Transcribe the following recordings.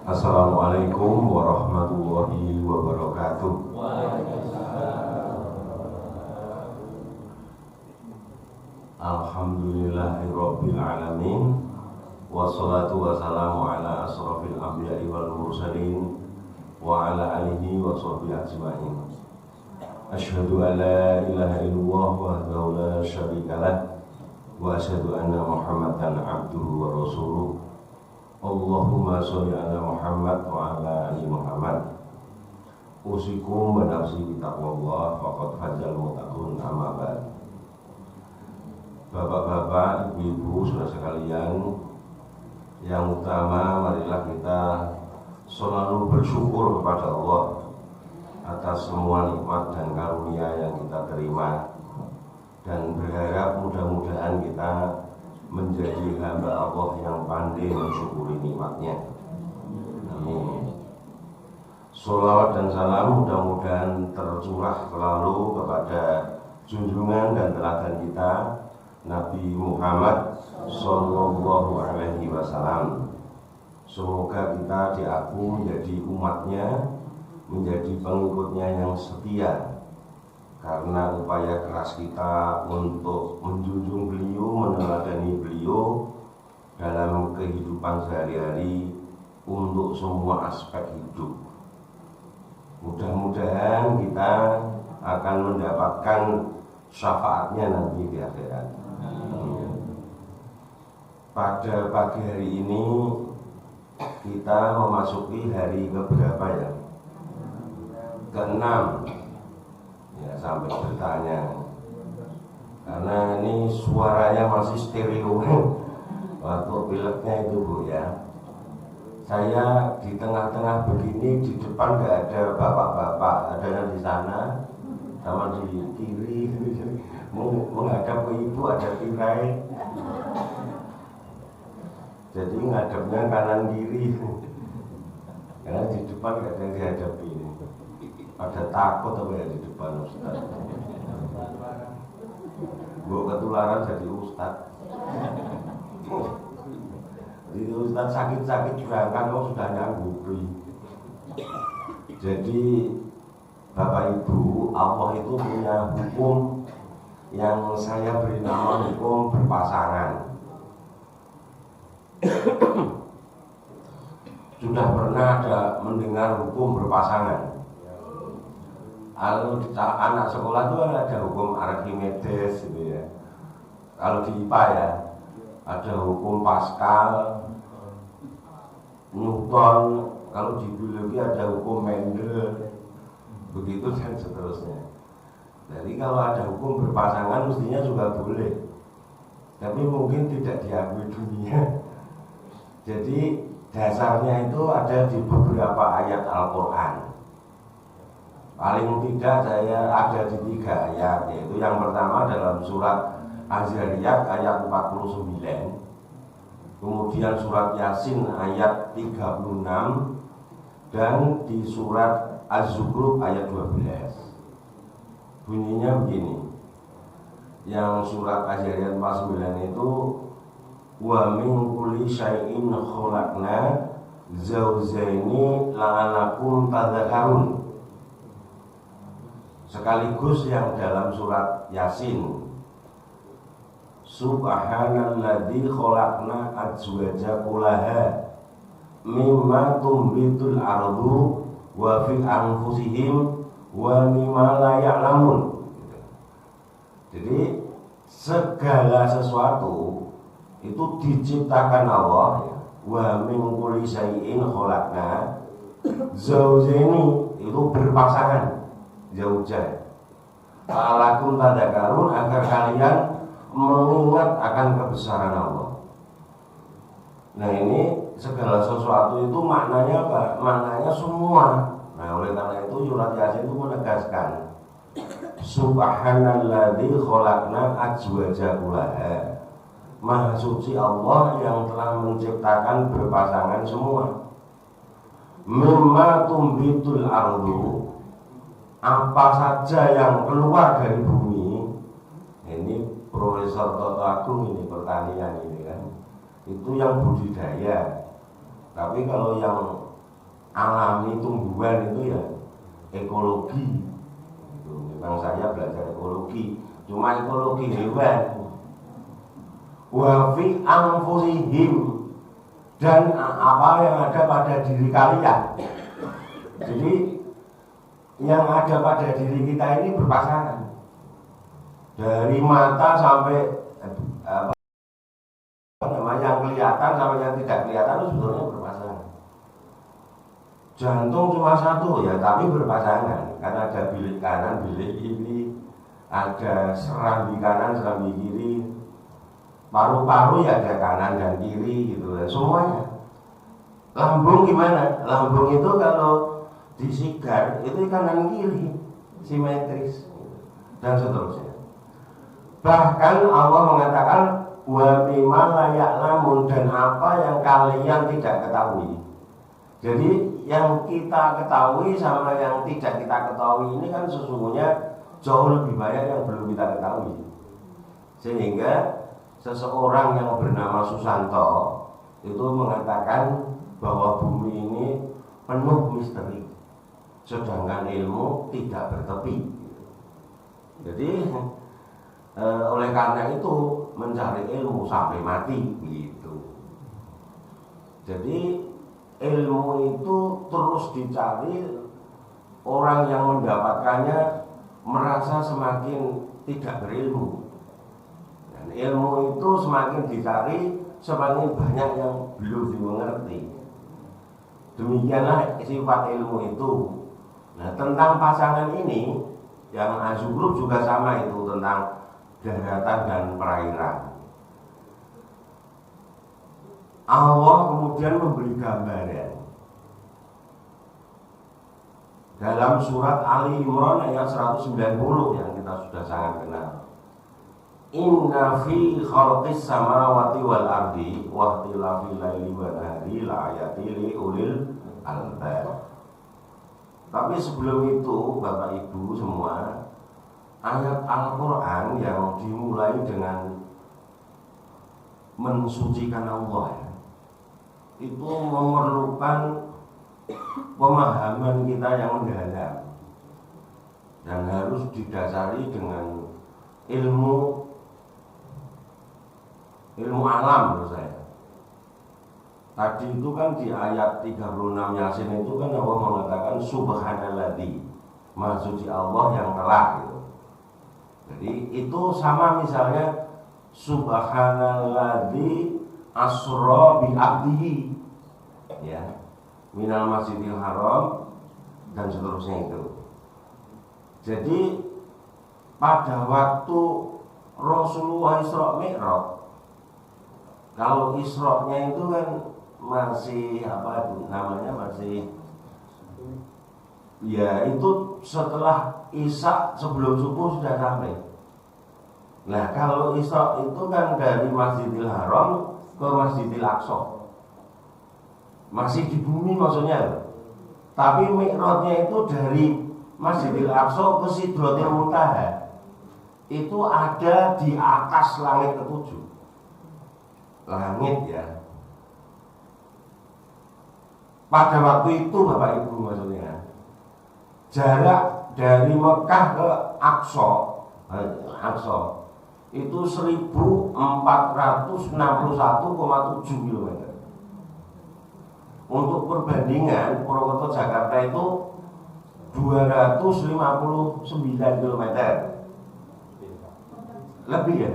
Assalamualaikum warahmatullahi wabarakatuh. Alhamdulillahirabbil alamin. Wassalatu wassalamu ala asrofil anbiya'i wal mursalin wa ala alihi wa sahbihi ajma'in. Asyhadu an la ilaha illallah wahdahu la syarikalah wa asyhadu anna Muhammadan abduhu wa rasuluh. Allahumma sholli ala Muhammad wa ala ali Muhammad. Usikum wa nafsi bitaqwallah faqad fazal muttaqun, amma ba'd. Bapak-bapak, ibu-ibu, saudara sekalian, yang utama marilah kita selalu bersyukur kepada Allah atas semua nikmat dan karunia yang kita terima, dan berharap mudah-mudahan kita menjadi hamba Allah yang pandai mensyukuri nikmatnya. Amin. Sholawat dan salam mudah-mudahan tercurah selalu kepada junjungan dan teladan kita Nabi Muhammad Sallallahu Alaihi Wasallam. Semoga kita diaku menjadi umatnya, menjadi pengikutnya yang setia, karena upaya keras kita untuk menjunjung beliau, meneladani beliau dalam kehidupan sehari-hari untuk semua aspek hidup. Mudah-mudahan kita akan mendapatkan syafaatnya nanti di akhirat. Pada pagi hari ini kita memasuki hari keberapa ya? Ke-6 ya, sampai bertanya karena ini suaranya masih stereo waktu pileknya itu Bu ya. Saya di tengah-tengah begini, di depan nggak ada bapak-bapak, ada di sana sama di kiri, menghadap ke ibu ada tirai, jadi ngadepnya kanan kiri, karena di depan nggak ada yang dihadapi. Ada takut apa ya di depan Ustaz? Gue ketularan jadi Ustaz. Jadi Ustaz sakit-sakit berangkat kok sudah nyanggupi. Jadi Bapak Ibu, Allah itu punya hukum yang saya beri nama hukum berpasangan. Sudah pernah ada mendengar hukum berpasangan? Kalau anak sekolah itu ada hukum Archimedes gitu ya. Kalau di IPA ya ada hukum Pascal, Newton. Kalau di biologi ada hukum Mendel, begitu dan seterusnya. Jadi kalau ada hukum berpasangan mestinya juga boleh, tapi mungkin tidak diakui dunia. Jadi dasarnya itu ada di beberapa ayat Al-Quran. Paling tidak saya ada di 3 ayat, yaitu yang pertama dalam surat Az-Zariyat ayat 49, kemudian surat Yasin ayat 36, dan di surat Az-Zukhruf ayat 12. Bunyinya begini. Yang surat Az-Zariyat 49 itu wa min kulli syai'in khalaqna zawjaini la'alakum tadzakarun. Sekaligus yang dalam surat Yasin, subhanalladzi khalaqna azwaja kullaha mimma tumbitul ardu wa fi anfusihim wa mimma la ya'lamun. Jadi segala sesuatu itu diciptakan Allah ya. Wa min kulli syai'in khalaqna zawjaini, itu berpasangan, zaujah. La'alakum tadzakarun, agar kalian mengingat akan kebesaran Allah. Nah ini segala sesuatu itu maknanya apa? Maknanya semua. Nah oleh karena itu surat Yasin itu menegaskan subhanalladzi khalaqna azwaja kullaha, Maha suci Allah yang telah menciptakan berpasangan semua. Mimma tumbitul ardu, apa saja yang keluar dari bumi. Ini Profesor Toto Agung ini pertanian ini kan, itu yang budidaya. Tapi kalau yang alami tumbuhan itu ya ekologi. Itu memang saya belajar ekologi, cuma ekologi hewan. Wa fi anfusihim, dan apa yang ada pada diri kalian. Jadi yang ada pada diri kita ini berpasangan. Dari mata sampai yang kelihatan sampai yang tidak kelihatan itu sebetulnya berpasangan. Jantung cuma satu ya, tapi berpasangan. Karena ada bilik kanan, bilik kiri, ada serambi kanan, serambi kiri, paru-paru ya ada kanan dan kiri gitu ya, semuanya. Lambung gimana? Lambung itu kalau disigar itu kanan kiri, simetris dan seterusnya. Bahkan Allah mengatakan wa bima la ya'lamun, dan apa yang kalian tidak ketahui. Jadi yang kita ketahui sama yang tidak kita ketahui ini kan sesungguhnya jauh lebih banyak yang belum kita ketahui. Sehingga seseorang yang bernama Susanto itu mengatakan bahwa bumi ini penuh misteri, sedangkan ilmu tidak bertepi. Jadi oleh karena itu mencari ilmu sampai mati gitu. Jadi ilmu itu terus dicari, orang yang mendapatkannya merasa semakin tidak berilmu, dan ilmu itu semakin dicari semakin banyak yang belum dimengerti. Demikianlah sifat ilmu itu. Nah, tentang pasangan ini yang Azughruf juga sama, itu tentang daratan dan perairan. Allah kemudian memberi gambaran dalam surat Ali Imran ayat 190 yang kita sudah sangat kenal. Inna fi khalqis samawati wal ardi wa ikhtilafil laili wan nahari la ayatin li ulil albab. Tapi sebelum itu Bapak Ibu semua, ayat Al-Quran yang dimulai dengan mensucikan Allah itu memerlukan pemahaman kita yang mendalam dan harus didasari dengan ilmu alam menurut saya. Tadi itu kan di ayat 36 Yasin itu kan Allah mengatakan subhanalladzi, maha suci Allah yang telah gitu. Jadi itu sama misalnya subhanalladzi asra bi abdihi, ya, minal masjidil haram dan seterusnya itu. Jadi pada waktu Rasulullah Isra Mi'raj, kalau Isra-nya itu kan masih apa itu namanya, masih ya itu setelah Isya sebelum subuh sudah sampai. Nah kalau Isra itu kan dari Masjidil Haram ke Masjidil Aqsa, masih di bumi maksudnya. Tapi Mi'rajnya itu dari Masjidil Aqsa ke Sidratil Muntaha, itu ada di atas langit ketujuh. Langit ya. Pada waktu itu Bapak Ibu maksudnya, jarak dari Mekah ke Aqsa itu 1461,7 km. Untuk perbandingan, Purwokerto Jakarta itu 259 km. Lebih ya?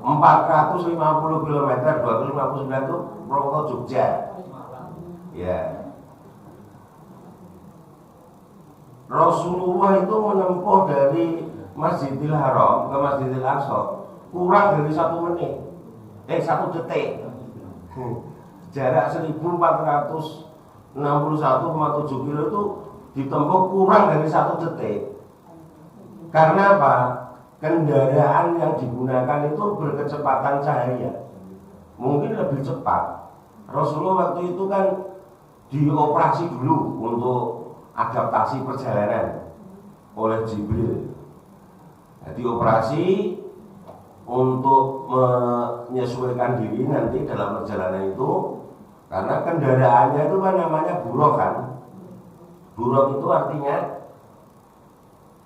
450 km, 259 itu Purwokerto Jogja. Ya. Rasulullah itu menempuh dari Masjidil Haram ke Masjidil Aqsa kurang dari 1 menit, 1 detik. Jarak 1461,7 kilo itu ditempuh kurang dari 1 detik. Karena apa? Kendaraan yang digunakan itu berkecepatan cahaya, mungkin lebih cepat. Rasulullah waktu itu kan dioperasi dulu untuk adaptasi perjalanan oleh Jibril. Jadi operasi untuk menyesuaikan diri nanti dalam perjalanan itu Karena kendaraannya itu kan namanya buraq kan. Buraq itu artinya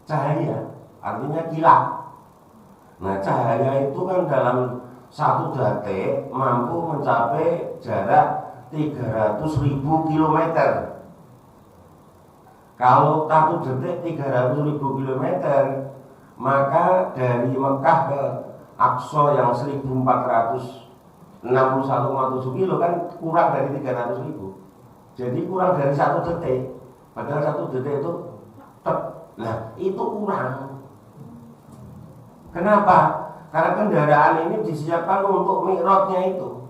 cahaya, artinya kilat. Nah cahaya itu kan dalam satu detik mampu mencapai jarak 300.000 km. Kalau satu detik 300.000 km, maka dari Mekah ke Aqsa yang 1461,7 kilo kan kurang dari 300.000. Jadi kurang dari satu detik. Padahal satu detik itu nah itu kurang. Kenapa? Karena kendaraan ini disiapkan untuk mi'rajnya itu.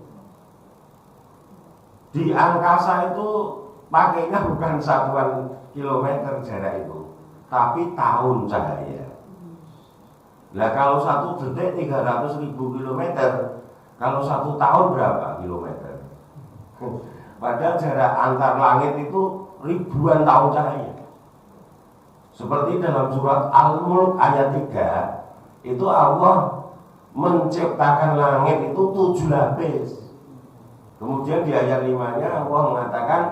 Di angkasa itu pakainya bukan satuan kilometer jarak itu, tapi tahun cahaya. Nah kalau satu detik 300.000 kilometer, kalau satu tahun berapa kilometer? Padahal jarak antar langit itu ribuan tahun cahaya. Seperti dalam surat Al-Mulk ayat 3, itu Allah menciptakan langit itu 7 lapis. Kemudian di ayat 5-nya Allah mengatakan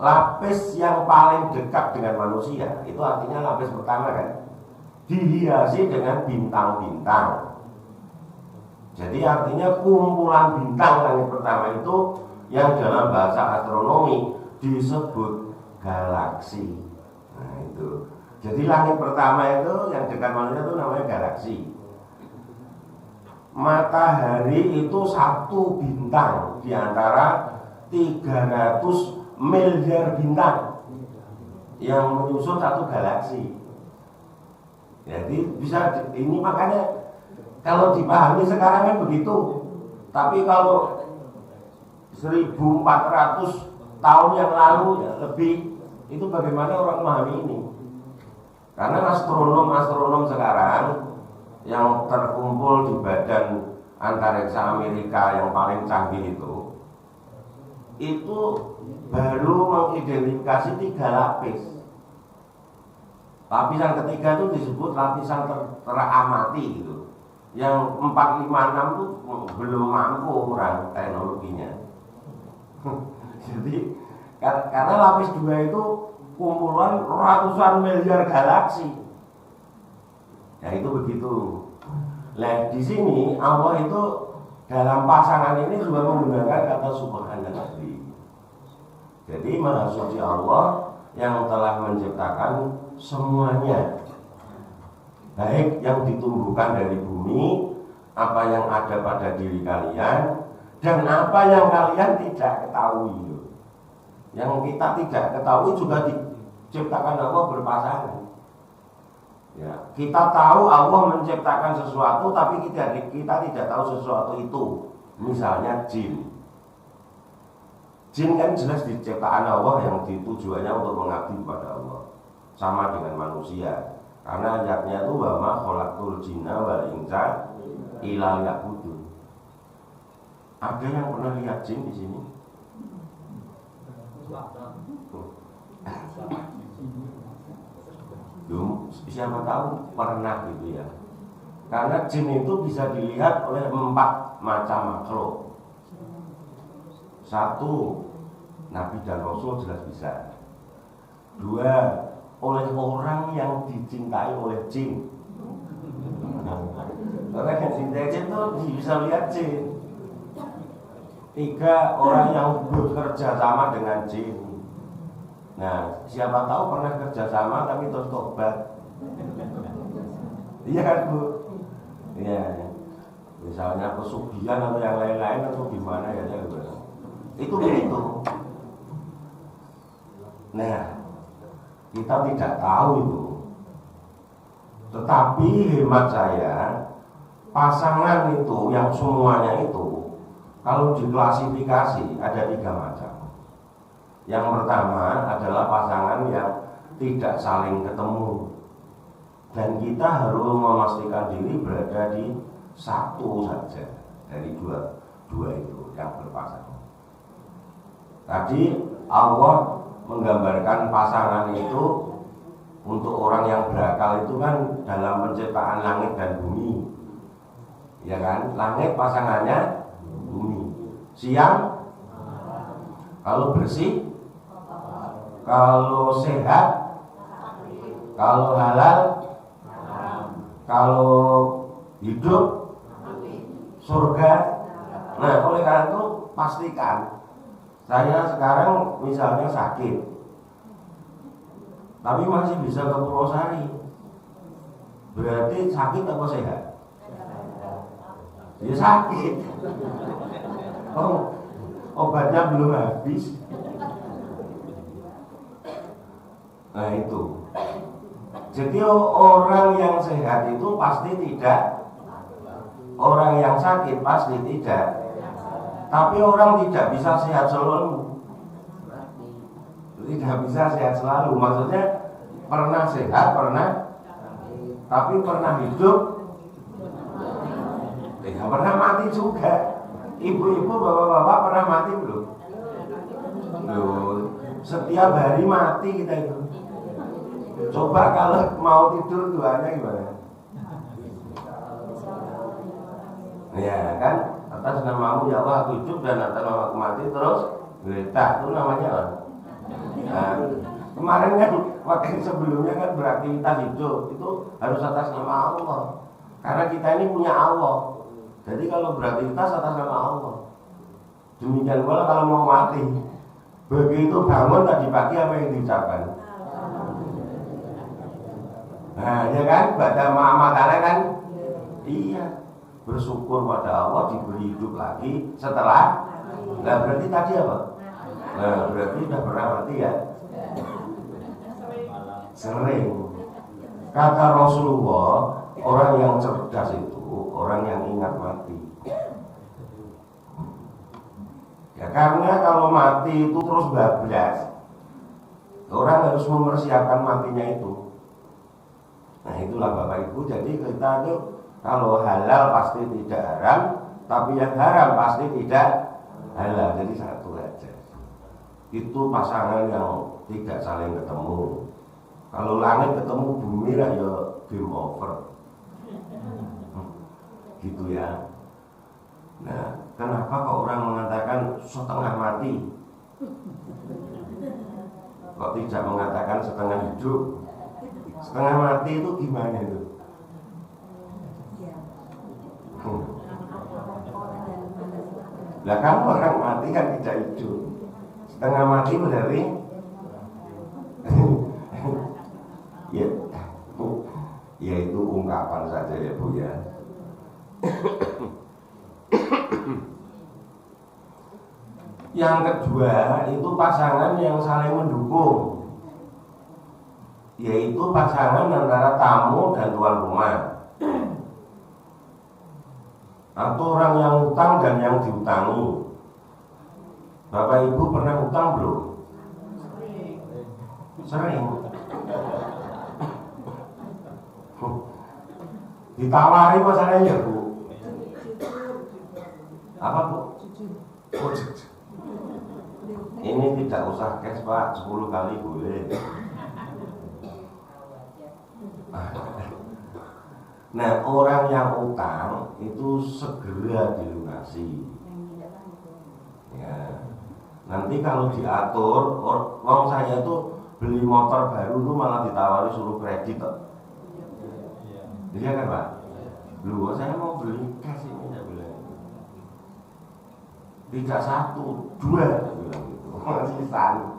lapis yang paling dekat dengan manusia, itu artinya lapis pertama kan, dihiasi dengan bintang-bintang. Jadi artinya kumpulan bintang langit pertama itu yang dalam bahasa astronomi disebut galaksi. Nah itu. Jadi langit pertama itu yang dekat manusia itu namanya galaksi. Matahari itu satu bintang di antara 300 miliar bintang yang menyusun satu galaksi. Jadi bisa ini, makanya kalau dipahami sekarang kan begitu. Tapi kalau 1400 tahun yang lalu ya lebih, itu bagaimana orang memahami ini? Karena astronom sekarang yang terkumpul di badan antariksa Amerika yang paling canggih itu baru mengidentifikasi 3 lapis. Lapisan ketiga itu disebut lapisan teramati gitu. Yang 4, 5, 6 itu belum mampu orang teknologinya. Jadi karena lapis 2 itu kumpulan ratusan miliar galaksi. Ya itu begitu. Nah di sini Allah itu dalam pasangan ini juga menggunakan kata subhanallah. Jadi maha suci Allah yang telah menciptakan semuanya, baik yang ditumbuhkan dari bumi, apa yang ada pada diri kalian, dan apa yang kalian tidak ketahui. Yang kita tidak ketahui juga diciptakan Allah berpasangan. Ya, kita tahu Allah menciptakan sesuatu, tapi kita tidak tahu sesuatu itu. Misalnya jin. Jin kan jelas diciptakan Allah yang tujuannya untuk mengabdi kepada Allah. Sama dengan manusia. Karena ayatnya itu wa ma khalaqtul jinna wal insa illa liya'budun. Ada yang pernah lihat jin di sini? Siapa tahu pernah gitu ya. Karena jin itu bisa dilihat oleh 4 macam makhluk. 1, Nabi dan Rasul jelas bisa. 2, oleh orang yang dicintai oleh jin. Orang yang dicintai jin itu bisa lihat jin. 3, orang yang bekerja sama dengan jin. Nah, siapa tahu pernah kerja sama tapi terus tobat. Iya kan Bu? Iya. Misalnya pesugihan atau yang lain-lain atau gimana ya itu begitu. Nah, kita tidak tahu itu. Tetapi hemat saya, pasangan itu yang semuanya itu kalau diklasifikasi ada 3 macam. Yang pertama adalah pasangan yang tidak saling ketemu. Dan kita harus memastikan diri berada di satu saja dari dua itu yang berpasangan. Tadi Allah menggambarkan pasangan itu untuk orang yang berakal itu kan dalam penciptaan langit dan bumi. Ya kan? Langit pasangannya bumi. Siang Kalau bersih, kalau sehat, kalau halal, kalau hidup, surga. Nah, oleh karena itu pastikan. Saya sekarang misalnya sakit, tapi masih bisa ke Purwosari, berarti sakit apa sehat? Ya sakit. Oh, obatnya belum habis. Nah itu. Jadi orang yang sehat itu pasti tidak, orang yang sakit pasti tidak. Tapi orang tidak bisa sehat selalu. Tidak bisa sehat selalu. Maksudnya pernah sehat, pernah, tapi pernah hidup, tidak pernah mati juga. Ibu-ibu, bapak-bapak pernah mati belum? Loh, setiap hari mati kita itu. Coba kalau mau tidur doanya gimana? Ya kan, atas namamu ya Allah aku hidup dan atas nama aku mati terus geletak, itu namanya apa? Nah, kemarin kan waktu sebelumnya kan beraktivitas hidup itu harus atas nama Allah. Karena kita ini punya Allah. Jadi kalau beraktivitas atas nama Allah. Demikian pula kalau mau mati, begitu bangun tadi pagi apa yang diucapkan? Nah, ya kan, baca makana kan? Iya, bersyukur pada Allah diberi hidup lagi setelah. Nah, berarti tadi apa? Nah, berarti sudah pernah mati ya? Sering. Kata Rasulullah, orang yang cerdas itu orang yang ingat mati. Ya karena kalau mati itu terus bablas, orang harus mempersiapkan matinya itu. Nah itulah Bapak Ibu, jadi kita itu kalau halal pasti tidak haram, tapi yang haram pasti tidak halal. Jadi satu aja. Itu pasangan yang tidak saling ketemu. Kalau langit ketemu bumi lah ya game over. Gitu ya. Nah, kenapa kok orang mengatakan setengah mati? Kok tidak mengatakan setengah hidup? Setengah mati itu gimana itu? Lah kamu orang mati kan tidak hidup. Setengah mati berarti ya, ya itu ungkapan saja ya Bu ya. Yang kedua itu pasangan yang saling mendukung, yaitu pasangan antara tamu dan tuan rumah, atau orang yang utang dan yang diutangi. Bapak Ibu pernah utang belum? Sering. Ditawari pasangannya Bu. Apa Bu? Oh, ini tidak usah cash Pak, 10 kali boleh. Nah orang yang utang itu segera dilunasi. Ya. Nanti kalau diatur, orang saya itu beli motor baru itu malah ditawari suruh kredit. Iya kan Pak? Lu saya mau beli cash ini saya bilang. Tidak 1, 2 saya bilang gitu. Masih sana.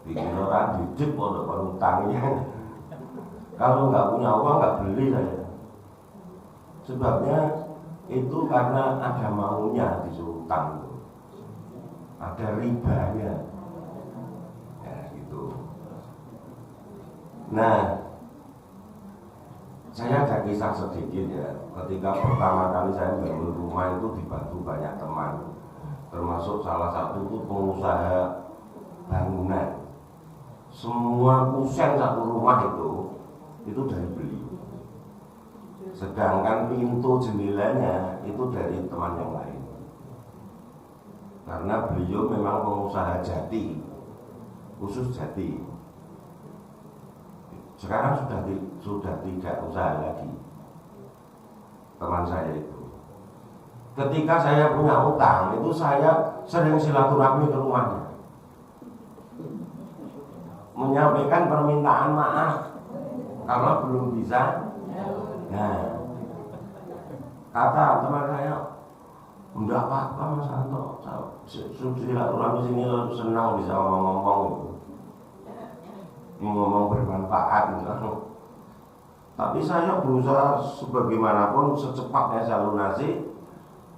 Bikin orang didik pondok penutangnya. Kalau nggak punya uang nggak beli saya. Sebabnya itu karena ada maunya disuruh utang itu. Ada ribanya. Ya gitu. Nah, saya ada kisah sedikit ya. Ketika pertama kali saya bangun rumah itu dibantu banyak teman, termasuk salah satu itu pengusaha bangunan. Semua kusen satu rumah itu dari beliau. Sedangkan pintu jendelanya itu dari teman yang lain. Karena beliau memang pengusaha jati, khusus jati. Sekarang sudah tidak usaha lagi. Teman saya itu. ketika saya punya utang itu saya sering silaturahmi ke rumahnya, menyampaikan permintaan maaf karena belum bisa. Nah, kata teman saya, enggak apa-apa Mas Santo, silaturahmi sini senang bisa ngomong-ngomong gitu, ngomong bermanfaat gitu. Tapi saya berusaha sebagaimanapun secepatnya saya lunasi.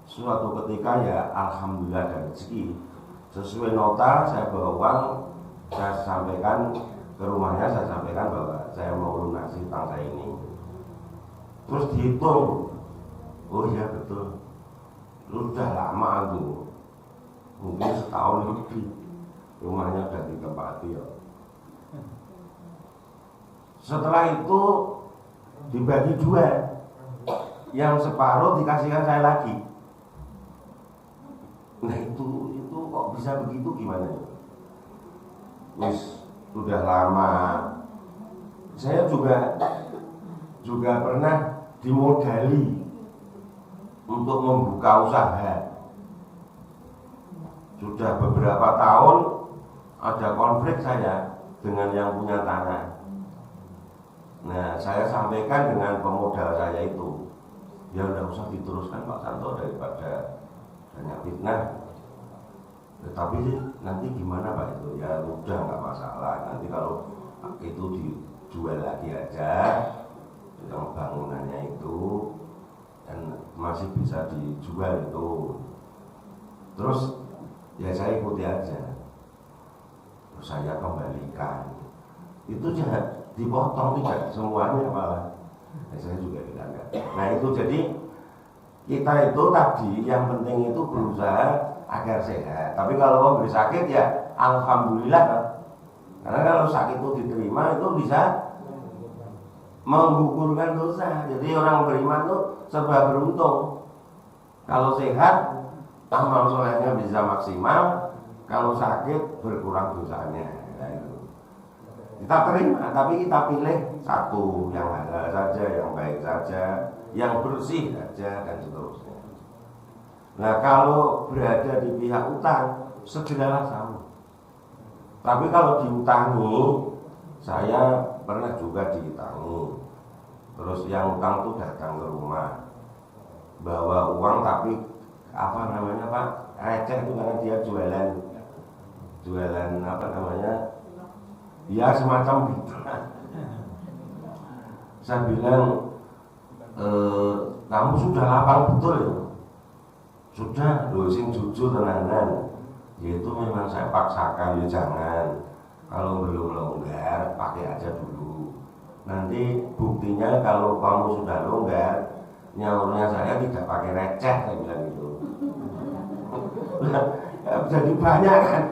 Suatu ketika ya alhamdulillah ada rezeki sesuai nota, saya bawa uang, saya sampaikan ke rumahnya, saya sampaikan bahwa saya mau lunasi utang saya ini. Terus dihitung, oh iya betul, sudah lama itu, mungkin setahun lebih rumahnya sudah ditempati ya. Setelah itu dibagi dua, yang separuh dikasihkan saya lagi. Nah itu kok bisa begitu, gimana ya? Wis sudah lama. Saya juga pernah dimodali untuk membuka usaha. Sudah beberapa tahun ada konflik saya dengan yang punya tanah. Nah saya sampaikan dengan pemodal saya itu, ya udah usah diteruskan Pak Santo daripada banyak fitnah. Tetapi nanti gimana Pak itu? Ya udah nggak masalah. Nanti kalau itu dijual lagi aja, tentang bangunannya itu, dan masih bisa dijual itu. Terus ya saya ikuti aja. Terus saya kembalikan. Itu jangan dipotong, tidak semuanya malah. Ya, saya juga tidak. Nah itu jadi kita itu tadi yang penting itu berusaha agar sehat. Tapi kalau memberi sakit ya alhamdulillah kan. Karena kalau sakit itu diterima itu bisa menggugurkan dosa. Jadi orang beriman itu serba beruntung. Kalau sehat amal solehnya bisa maksimal, kalau sakit berkurang dosanya. Nah, itu. Kita terima, tapi kita pilih satu yang halal saja, yang baik saja, yang bersih saja, dan seterusnya. Nah kalau berada di pihak utang, segeralah sama. Tapi kalau diutangi, saya pernah juga diutangi. Terus yang utang tuh datang ke rumah, bawa uang tapi apa namanya Pak, receh itu karena dia jualan apa namanya, ya semacam gitu. Saya bilang, kamu sudah lapang betul ya? Sudah, dosen jujur tenanan. Yaitu memang saya paksakan, ya jangan. Kalau belum longgar, pakai aja dulu. Nanti buktinya kalau kamu sudah longgar, nyaurnya saya tidak pakai receh, saya bilang gitu. Jadi banyak kan.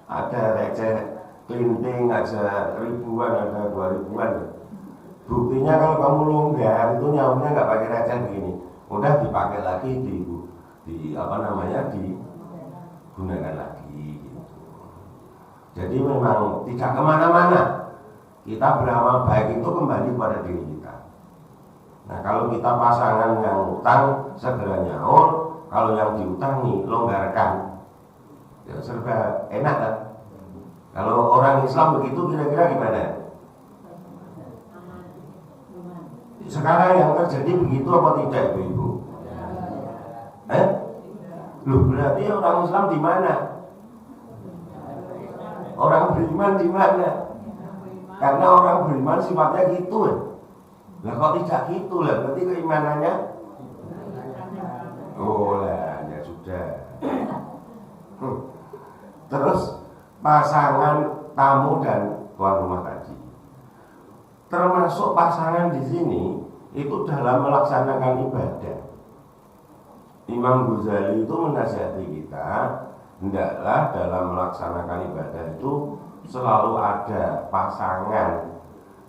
Ada receh klinting, ada ribuan, ada 2.000-an. Buktinya kalau kamu longgar itu nyaurnya nggak pakai receh begini, udah dipakai lagi di apa namanya, digunakan lagi gitu. Jadi memang tidak kemana-mana. Kita beramal baik itu kembali pada diri kita. Nah kalau kita pasangan yang utang segera nyaur, kalau yang diutangi longgarkan, ya serba enak kan. Kalau orang Islam begitu kira-kira gimana? Sekarang yang terjadi begitu apa tidak Ibu-ibu? Loh berarti orang Islam di mana? Orang beriman di mana? Karena orang beriman sifatnya gitu. Lah kok tidak gitu lah? Berarti keimanannya? Oh lah, ya sudah. Terus pasangan tamu dan tuan rumah tadi, termasuk pasangan di sini itu dalam melaksanakan ibadah. Imam Ghazali itu menasihati kita, hendaklah dalam melaksanakan ibadah itu selalu ada pasangan,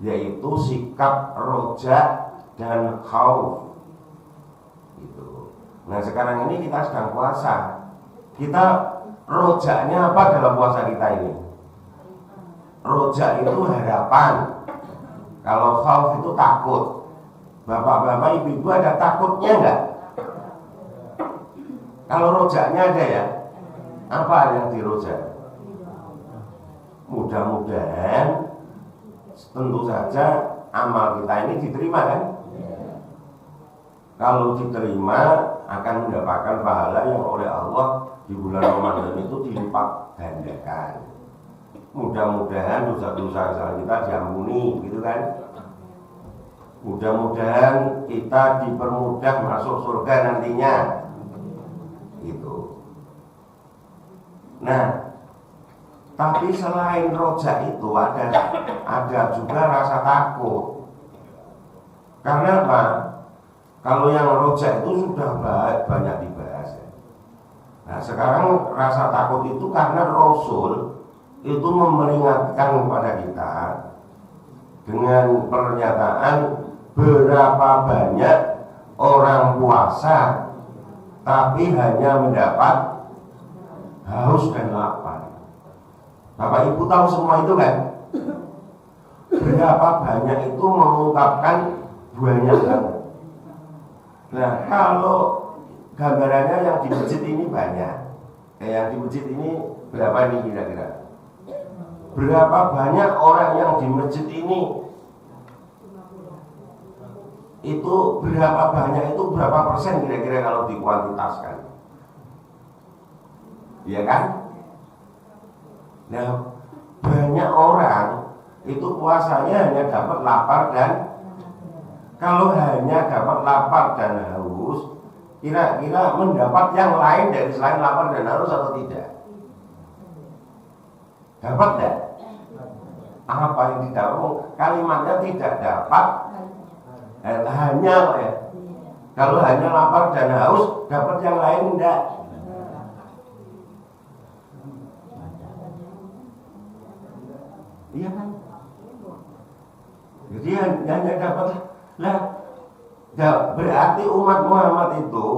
yaitu sikap roja dan khauf. Gitu. Nah sekarang ini kita sedang puasa. Kita rojaknya apa dalam puasa kita ini? Rojak itu harapan. Kalau khauf itu takut. Bapak-bapak, ibu-ibu ada takutnya enggak? Kalau rojaknya ada ya, apa yang dirojak? Mudah-mudahan tentu saja amal kita ini diterima kan? Kalau diterima akan mendapatkan pahala yang oleh Allah di bulan Ramadan itu dilipat gandakan. Mudah-mudahan dosa-dosa kesalahan kita diampuni, gitu kan? Mudah-mudahan kita dipermudah masuk surga nantinya, gitu. Nah, tapi selain rojak itu ada juga rasa takut. Karena apa? Kalau yang rojak itu sudah banyak dibahas ya. Nah sekarang rasa takut itu karena Rasul itu memperingatkan kepada kita dengan pernyataan berapa banyak orang puasa tapi hanya mendapat haus dan lapar. Bapak Ibu tahu semua itu kan? Berapa banyak itu mengungkapkan banyak banget. Nah kalau gambarannya yang di masjid ini banyak, yang di masjid ini berapa nih kira-kira? Berapa banyak orang yang di masjid ini? Itu berapa banyak, itu berapa persen kira-kira kalau dikuantitaskan? Iya kan? Nah banyak orang itu puasanya hanya dapat lapar dan kalau hanya dapat lapar dan haus, kira-kira mendapat yang lain dari selain lapar dan haus atau tidak? Dapat tidak? Apa yang didapat? Kalimatnya tidak dapat. Hanya ya. Kalau hanya lapar dan haus, dapat yang lain enggak? Iya kan? Jadi hanya dapat lah. Berarti umat Muhammad itu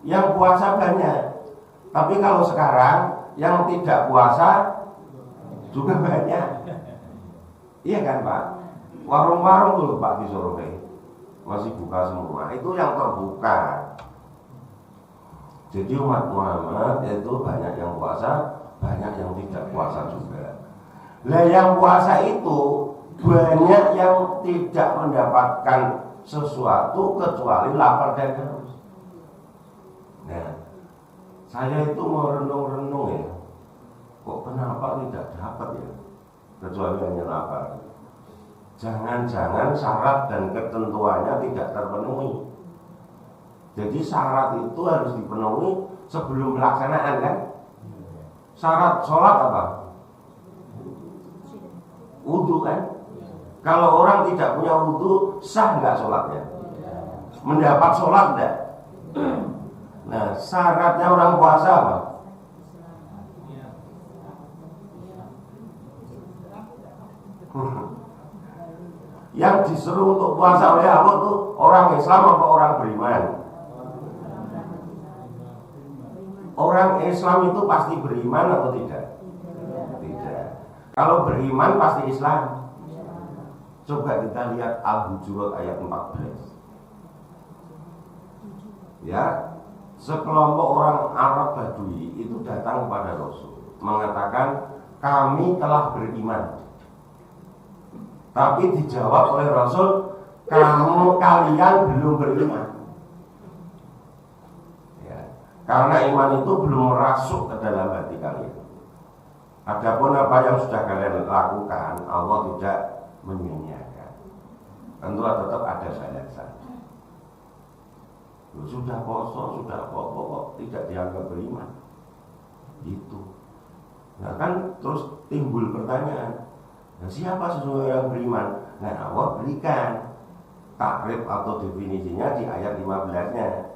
yang puasa banyak. Tapi kalau sekarang yang tidak puasa juga banyak. Iya kan Pak? Warung-warung dulu Pak di Surabaya masih buka semua. Itu yang terbuka. Jadi umat Muhammad itu banyak yang puasa, banyak yang tidak puasa juga. Nah yang puasa itu banyak yang tidak mendapatkan sesuatu kecuali lapar dan haus. Nah, saya itu mau renung-renung ya, kok kenapa tidak dapat ya, kecuali hanya lapar. Jangan-jangan syarat dan ketentuannya tidak terpenuhi. Jadi syarat itu harus dipenuhi sebelum pelaksanaan kan? Syarat sholat apa? Wudu kan? Kalau orang tidak punya wudu, sah nggak sholatnya? Mendapat sholat enggak? Nah, syaratnya orang puasa apa? Yang disuruh untuk puasa oleh Allah itu orang Islam atau orang beriman? Orang Islam itu pasti beriman atau tidak? Tidak. Kalau beriman pasti Islam. Coba kita lihat Al-Hujurat ayat 14. Ya, sekelompok orang Arab Badui itu datang kepada Rasul mengatakan kami telah beriman. Tapi dijawab oleh Rasul, kalian belum beriman. Ya, karena iman itu belum merasuk ke dalam hati kalian. Adapun apa yang sudah kalian lakukan, Allah tidak menyia-nyiakan. Tentu tetap ada balasan. Sudah poso, sudah kok tidak dianggap beriman. Itu. Nah kan terus timbul pertanyaan, nah, siapa sesungguhnya yang beriman? Nah Allah berikan takrif atau definisinya di ayat 15-nya.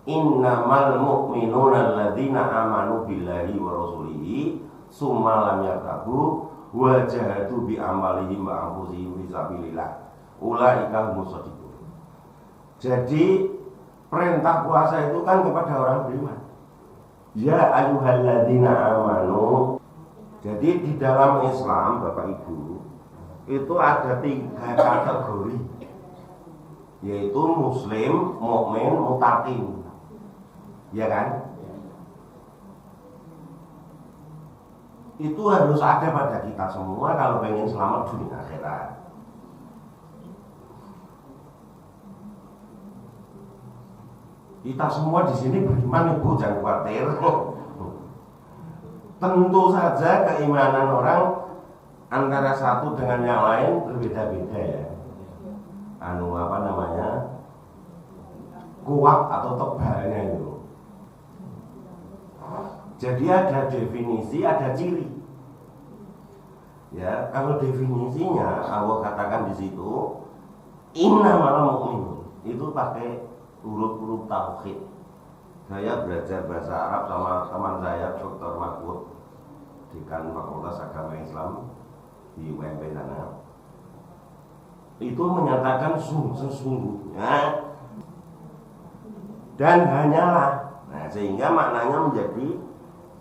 Innamal mu'minuna alladzina amanu billahi wa rasulihi summa lam yartabu wa jahadu bi amalihim wa anfusihim fi sabilillah ulaika humus shadiqun. Jadi perintah puasa itu kan kepada orang beriman. Ya ayyuhalladzina amanu. Jadi di dalam Islam Bapak Ibu itu ada 3 kategori, yaitu muslim, mukmin, muttaqin. ya kan? Itu harus ada pada kita semua kalau pengen selamat dunia akhirat. Kita semua di sini beriman, Ibu, jangan khawatir. Tentu saja keimanan orang antara satu dengan yang lain berbeda-beda ya. Kuat atau tebalnya itu. Jadi ada definisi, ada ciri. Ya, kalau definisinya Allah katakan di situ innamal mu'min, itu pakai huruf-huruf tauhid. Saya belajar bahasa Arab sama teman saya Dr. Mahfud, Dekan Fakultas Agama Islam di UMP sana. Itu menyatakan sesungguhnya dan hanyalah. Nah, sehingga maknanya menjadi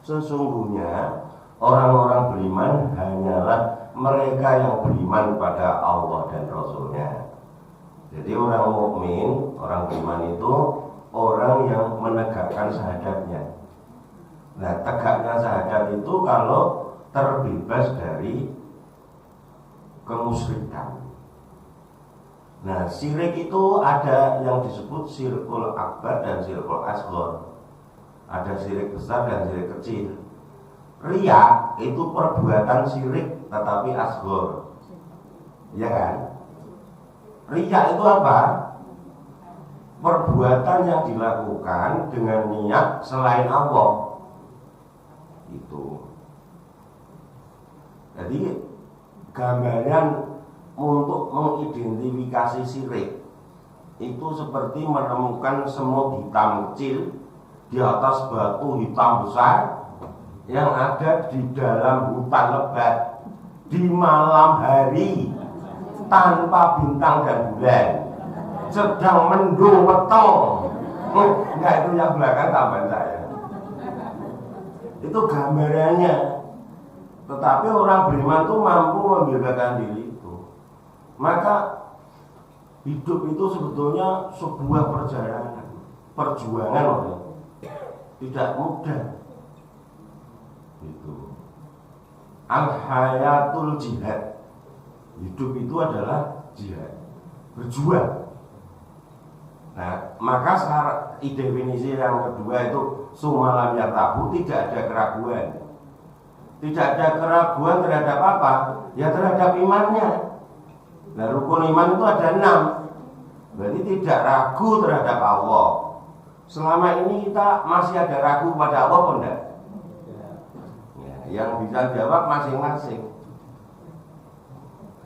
sesungguhnya orang-orang beriman hanyalah mereka yang beriman pada Allah dan Rasulnya. Jadi orang mukmin, orang beriman itu orang yang menegakkan syahadatnya. Nah, tegaknya syahadat itu kalau terbebas dari kemusyrikan. Nah, syirik itu ada yang disebut syirkul akbar dan syirkul asghar. Ada syirik besar dan syirik kecil. Riya itu perbuatan syirik tetapi asghar. Ya kan? Riya itu apa? Perbuatan yang dilakukan dengan niat selain Allah. Itu. Jadi gambaran untuk mengidentifikasi syirik itu seperti menemukan semut hitam kecil di atas batu hitam besar yang ada di dalam hutan lebat di malam hari tanpa bintang dan bulan, sedang mendung petang. Enggak, itu yang belakang tambahan saya. Itu gambarannya. Tetapi orang beriman itu mampu membedakan diri. Maka hidup itu sebetulnya sebuah perjuangan, tidak mudah. Itu al-hayatul jihad. Hidup itu adalah jihad, berjuang. Nah, maka definisi yang kedua itu sumalam yatabu, tidak ada keraguan. Tidak ada keraguan terhadap apa? Ya terhadap imannya. Nah, rukun iman itu ada 6. Berarti tidak ragu terhadap Allah. Selama ini kita masih ada ragu pada Allah atau enggak? Ya, yang bisa jawab masing-masing.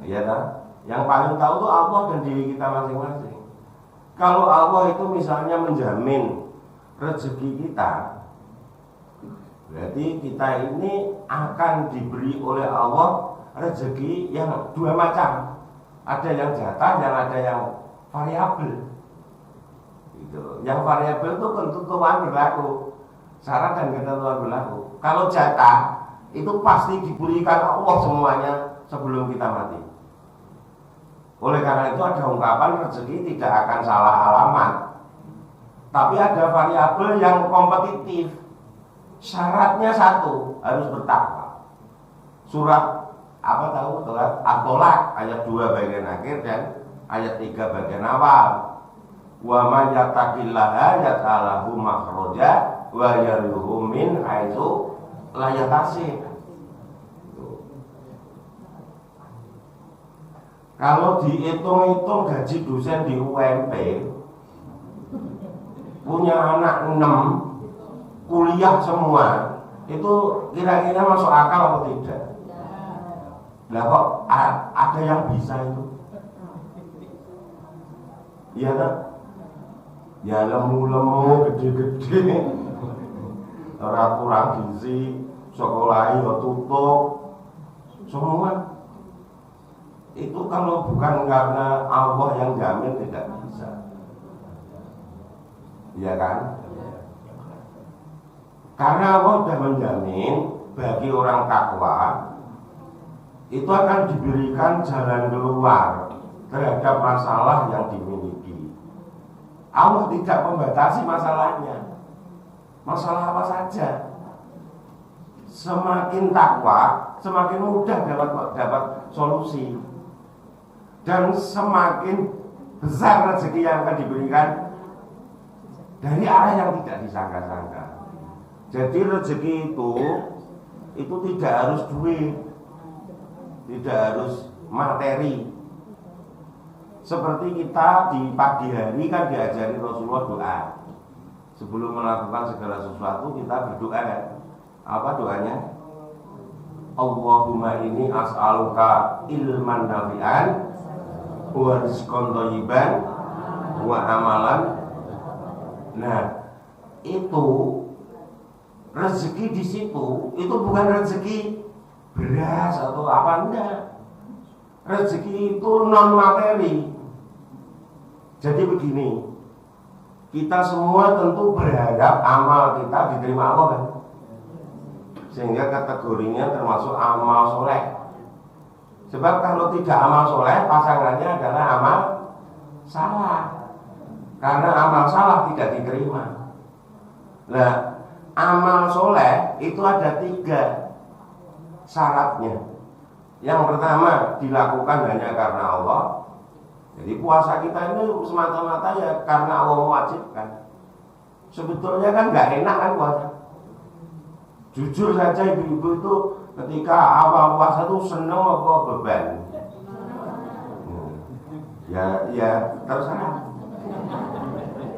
Ya kan? Yang paling tahu itu Allah dan diri kita masing-masing. Kalau Allah itu misalnya menjamin rezeki kita, berarti kita ini akan diberi oleh Allah rezeki yang 2 macam. Ada yang jatah, yang ada yang variabel. Gitu. Yang variabel itu ketentuan berlaku, syarat dan ketentuan berlaku. Kalau jatah itu pasti diberikan Allah semuanya sebelum kita mati. Oleh karena itu ada ungkapan rezeki tidak akan salah alamat. Tapi ada variabel yang kompetitif. Syaratnya 1, harus bertakwa. Surat apa tahu surat At-Tolak ayat 2 bagian akhir dan ayat 3 bagian awal. Wa may yattaqillaha yaj'alhu makhraja wa yarzuqhu min haitsu la yahtasib. Kalau dihitung-hitung gaji dosen di UMP punya anak 6 kuliah semua, itu kira-kira masuk akal atau tidak? Lah kok ada yang bisa itu? Iya kan? Ya lemu-lemu gede-gede. Orang kurang gizi, sekolah ya tutup. Semua. Itu kalau bukan karena Allah yang jamin tidak bisa. Iya kan? Karena Allah sudah menjamin bagi orang takwa itu akan diberikan jalan keluar terhadap masalah yang dimiliki. Allah tidak membatasi masalahnya. masalah apa saja. Semakin takwa, semakin mudah dapat solusi, dan semakin besar rezeki yang akan diberikan dari arah yang tidak disangka-sangka. Jadi rezeki itu tidak harus duit, tidak harus materi. Seperti kita di pagi hari kan diajari Rasulullah doa. Sebelum melakukan segala sesuatu kita berdoa kan. Apa doanya? Allahumma inni as'aluka ilman nafi'an wa rizqan thayyiban wa amalan. Nah, itu rezeki di situ itu bukan rezeki beras atau apa, enggak. Rezeki itu non materi. Jadi begini, kita semua tentu berharap amal kita diterima Allah kan, sehingga kategorinya termasuk amal soleh. Sebab kalau tidak amal soleh, pasangannya adalah amal salah. Karena amal salah tidak diterima. Nah, amal soleh itu ada 3 syaratnya. Yang pertama, dilakukan hanya karena Allah. Jadi puasa kita ini semata-mata ya karena Allah mewajibkan. Sebetulnya kan nggak enak kan puasa. Jujur saja ibu-ibu itu ketika awal puasa itu seneng apa beban? Ya terserah.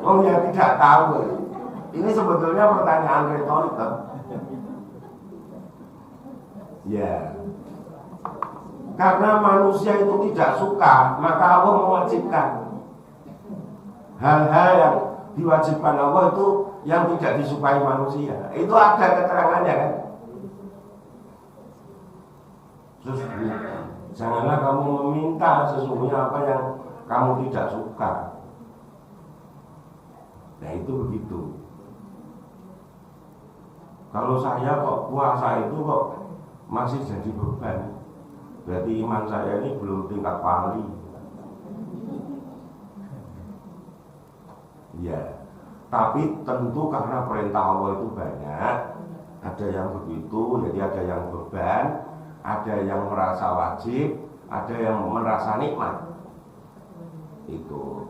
Oh ya tidak tahu. Ini sebetulnya pertanyaan retorik kan? Ya. Karena manusia itu tidak suka, maka Allah mewajibkan. Hal-hal yang diwajibkan Allah itu yang tidak disukai manusia. Itu ada keterangannya kan? Terus janganlah kamu meminta sesungguhnya apa yang kamu tidak suka. Nah itu begitu. Kalau saya kok puasa itu kok masih jadi beban, berarti iman saya ini belum tingkat wali. Ya, tapi tentu karena perintah Allah itu banyak. Ada yang begitu, jadi ada yang beban, ada yang merasa wajib, ada yang merasa nikmat. Itu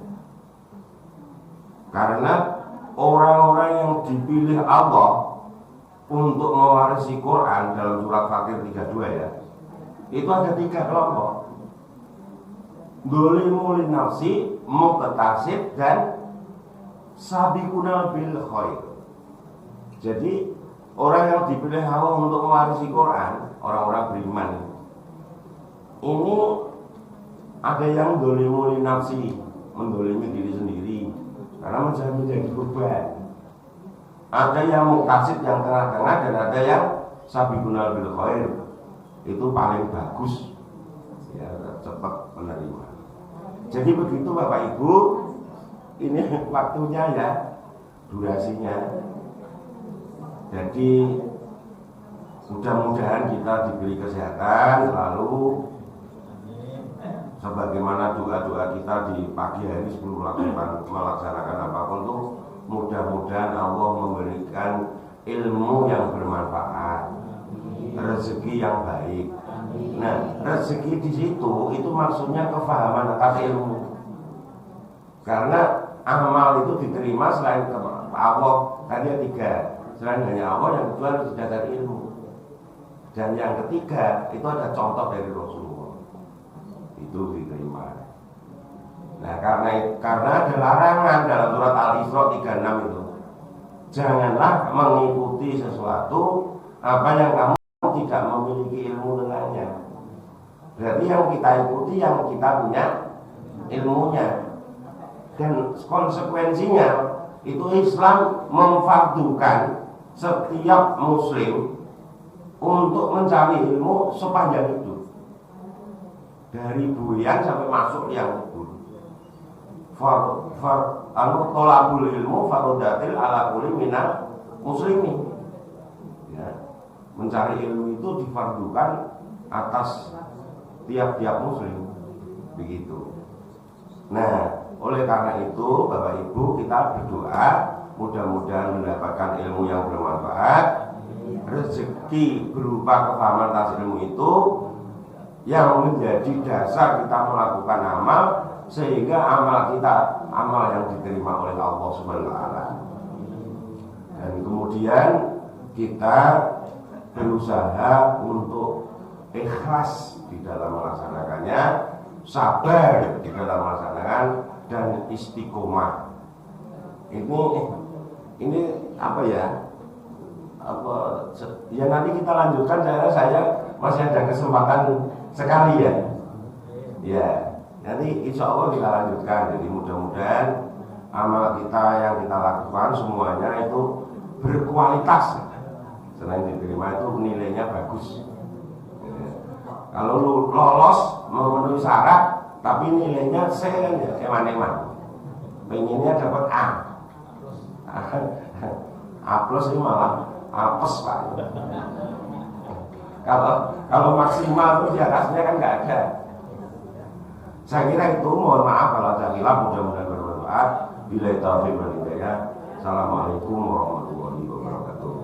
karena orang-orang yang dipilih Allah untuk mewarisi Quran dalam surat Fatir 32 ya, itu ada 3 kelompok. Dzalimun linafsi, muqtasid, dan sabiquna bil khair. Jadi orang yang dipilih Allah untuk mewarisi Quran, orang-orang beriman, ini ada yang dzalimun linafsi, mendolimi diri sendiri karena menjadi beban. Ada yang muqtasid yang tengah-tengah, dan ada yang sabiquna bil khair. Itu paling bagus ya, cepat menerima. Jadi begitu Bapak Ibu, ini waktunya ya, durasinya. Jadi mudah-mudahan kita diberi kesehatan selalu, sebagaimana doa-doa kita di pagi hari sebelum melaksanakan apapun tuh, mudah-mudahan Allah memberikan ilmu yang bermanfaat, rezeki yang baik. Nah, rezeki di situ itu maksudnya kefahaman atas ilmu. Karena amal itu diterima selain Allah, tadi ada 3. Selain hanya Allah, yang kedua harus dasar ilmu. Dan yang ketiga itu ada contoh dari Rasulullah, itu diterima. Nah, karena ada larangan dalam surat Al-Isra 36 itu, janganlah mengikuti sesuatu apa yang kamu tidak memiliki ilmu dengannya. Berarti yang kita ikuti yang kita punya ilmunya. Dan konsekuensinya itu Islam memfardukan setiap muslim untuk mencari ilmu sepanjang hidup, dari buyan sampai masuk yang tolabul ilmu farodatil ala kulli minal muslimin. Ya, mencari ilmu itu difardukan atas tiap-tiap muslim, begitu. Nah, oleh karena itu Bapak Ibu, kita berdoa mudah-mudahan mendapatkan ilmu yang bermanfaat, rezeki berupa kefahaman atas ilmu itu yang menjadi dasar kita melakukan amal, sehingga amal kita amal yang diterima oleh Allah Subhanahu wa taala. Dan kemudian kita berusaha untuk ikhlas di dalam melaksanakannya, sabar di dalam melaksanakan, dan istiqomah. Ini apa ya? Ya nanti kita lanjutkan, saya masih ada kesempatan sekali ya. Ya, nanti insya Allah kita lanjutkan. Jadi mudah-mudahan amal kita yang kita lakukan semuanya itu berkualitas. Selain diterima itu nilainya bagus. Kalau lolos memenuhi syarat tapi nilainya C kan ya eman-eman. Pengennya dapat A. A plus ini malah apes Pak. Kalau maksimal itu di atasnya kan nggak ada. Saya kira itu, mohon maaf kalau ada khilaf, mudah-mudahan bermanfaat. Billahi taufiq wal hidayah. Assalamualaikum warahmatullahi wabarakatuh.